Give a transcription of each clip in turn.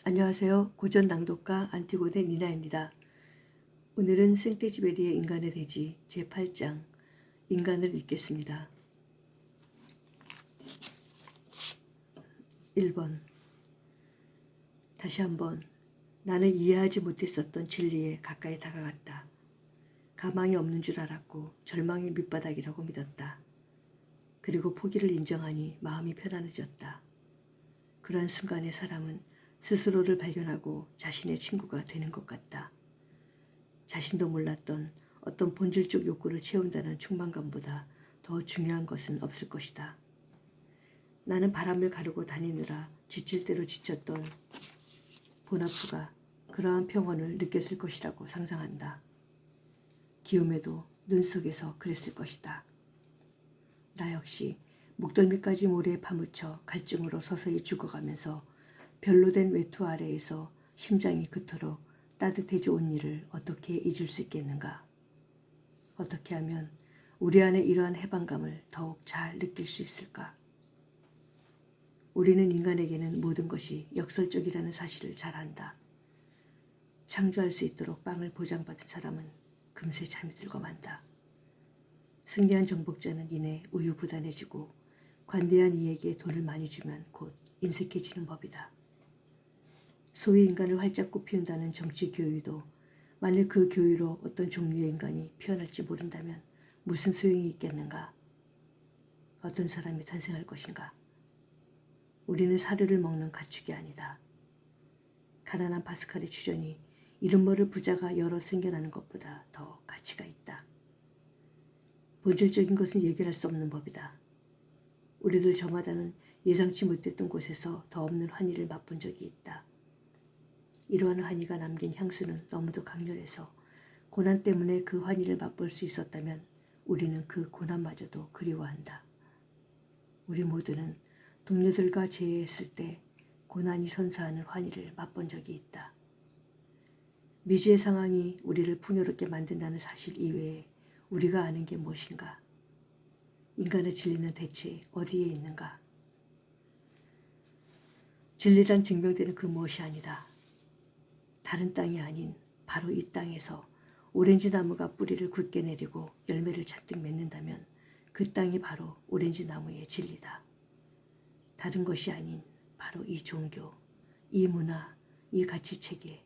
안녕하세요. 고전 낭독가 안티고네 니나입니다. 오늘은 생테쥐베리의 인간의 돼지 제8장 인간을 읽겠습니다. 1번. 다시 한번 나는 이해하지 못했었던 진리에 가까이 다가갔다. 가망이 없는 줄 알았고 절망의 밑바닥이라고 믿었다. 그리고 포기를 인정하니 마음이 편안해졌다. 그러한 순간에 사람은 스스로를 발견하고 자신의 친구가 되는 것 같다. 자신도 몰랐던 어떤 본질적 욕구를 채운다는 충만감보다 더 중요한 것은 없을 것이다. 나는 바람을 가르고 다니느라 지칠 대로 지쳤던 보나프가 그러한 평온을 느꼈을 것이라고 상상한다. 기욤에도 눈 속에서 그랬을 것이다. 나 역시 목덜미까지 모래에 파묻혀 갈증으로 서서히 죽어가면서 별로 된 외투 아래에서 심장이 그토록 따뜻해져 온 일을 어떻게 잊을 수 있겠는가? 어떻게 하면 우리 안에 이러한 해방감을 더욱 잘 느낄 수 있을까? 우리는 인간에게는 모든 것이 역설적이라는 사실을 잘 안다. 창조할 수 있도록 빵을 보장받은 사람은 금세 잠이 들고 만다. 승리한 정복자는 이내 우유부단해지고 관대한 이에게 돈을 많이 주면 곧 인색해지는 법이다. 소위 인간을 활짝 꽃피운다는 정치 교유도 만일 그 교유로 어떤 종류의 인간이 피어날지 모른다면 무슨 소용이 있겠는가? 어떤 사람이 탄생할 것인가? 우리는 사료를 먹는 가축이 아니다. 가난한 파스칼의 주전이 이름 모를 부자가 여러 생겨나는 것보다 더 가치가 있다. 본질적인 것은 예견할 수 없는 법이다. 우리들 저마다는 예상치 못했던 곳에서 더 없는 환희를 맛본 적이 있다. 이러한 환희가 남긴 향수는 너무도 강렬해서 고난 때문에 그 환희를 맛볼 수 있었다면 우리는 그 고난마저도 그리워한다. 우리 모두는 동료들과 재회했을 때 고난이 선사하는 환희를 맛본 적이 있다. 미지의 상황이 우리를 풍요롭게 만든다는 사실 이외에 우리가 아는 게 무엇인가? 인간의 진리는 대체 어디에 있는가? 진리란 증명되는 그 무엇이 아니다. 다른 땅이 아닌 바로 이 땅에서 오렌지 나무가 뿌리를 굳게 내리고 열매를 잔뜩 맺는다면 그 땅이 바로 오렌지 나무의 진리다. 다른 것이 아닌 바로 이 종교, 이 문화, 이 가치체계,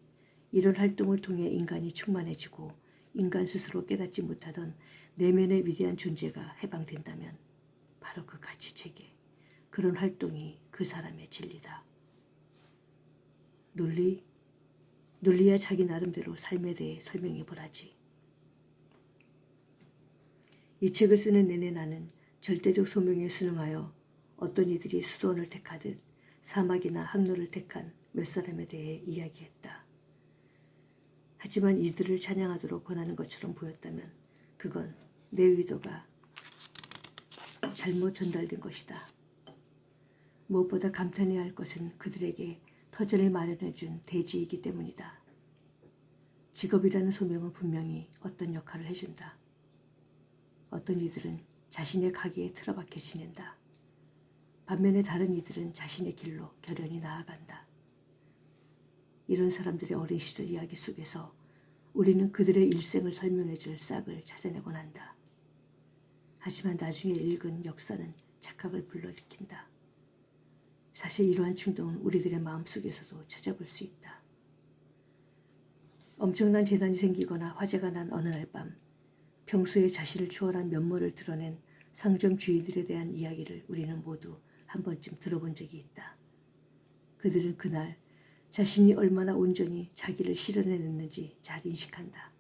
이런 활동을 통해 인간이 충만해지고 인간 스스로 깨닫지 못하던 내면의 위대한 존재가 해방된다면 바로 그 가치체계, 그런 활동이 그 사람의 진리다. 논리야 자기 나름대로 삶에 대해 설명해 보라지. 이 책을 쓰는 내내 나는 절대적 소명에 순응하여 어떤 이들이 수도원을 택하듯 사막이나 항로를 택한 몇 사람에 대해 이야기했다. 하지만 이들을 찬양하도록 권하는 것처럼 보였다면 그건 내 의도가 잘못 전달된 것이다. 무엇보다 감탄해야 할 것은 그들에게 터전을 마련해준 대지이기 때문이다. 직업이라는 소명은 분명히 어떤 역할을 해준다. 어떤 이들은 자신의 가게에 틀어박혀 지낸다. 반면에 다른 이들은 자신의 길로 결연히 나아간다. 이런 사람들의 어린 시절 이야기 속에서 우리는 그들의 일생을 설명해줄 싹을 찾아내곤 한다. 하지만 나중에 읽은 역사는 착각을 불러일으킨다. 사실 이러한 충동은 우리들의 마음속에서도 찾아볼 수 있다. 엄청난 재난이 생기거나 화재가 난 어느 날 밤 평소에 자신을 초월한 면모를 드러낸 상점 주인들에 대한 이야기를 우리는 모두 한 번쯤 들어본 적이 있다. 그들은 그날 자신이 얼마나 온전히 자기를 실현해냈는지 잘 인식한다.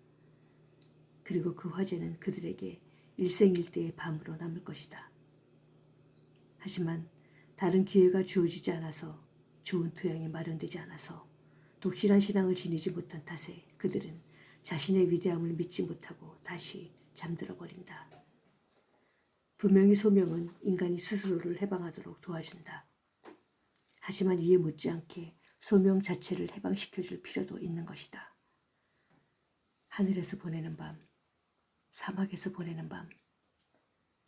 그리고 그 화재는 그들에게 일생일대의 밤으로 남을 것이다. 하지만 다른 기회가 주어지지 않아서 좋은 토양이 마련되지 않아서 독실한 신앙을 지니지 못한 탓에 그들은 자신의 위대함을 믿지 못하고 다시 잠들어 버린다. 분명히 소명은 인간이 스스로를 해방하도록 도와준다. 하지만 이에 못지않게 소명 자체를 해방시켜줄 필요도 있는 것이다. 하늘에서 보내는 밤, 사막에서 보내는 밤,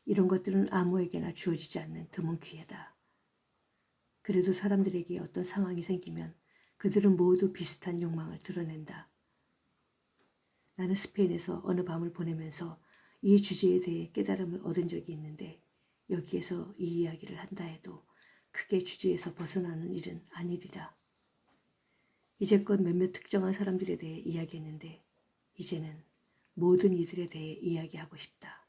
이런 것들은 아무에게나 주어지지 않는 드문 기회다. 그래도 사람들에게 어떤 상황이 생기면 그들은 모두 비슷한 욕망을 드러낸다. 나는 스페인에서 어느 밤을 보내면서 이 주제에 대해 깨달음을 얻은 적이 있는데 여기에서 이 이야기를 한다 해도 크게 주제에서 벗어나는 일은 아니리라. 이제껏 몇몇 특정한 사람들에 대해 이야기했는데 이제는 모든 이들에 대해 이야기하고 싶다.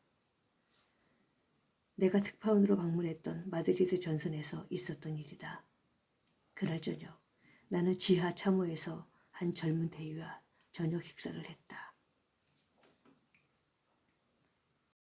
내가 특파원으로 방문했던 마드리드 전선에서 있었던 일이다. 그날 저녁 나는 지하 참호에서 한 젊은 대위와 저녁 식사를 했다.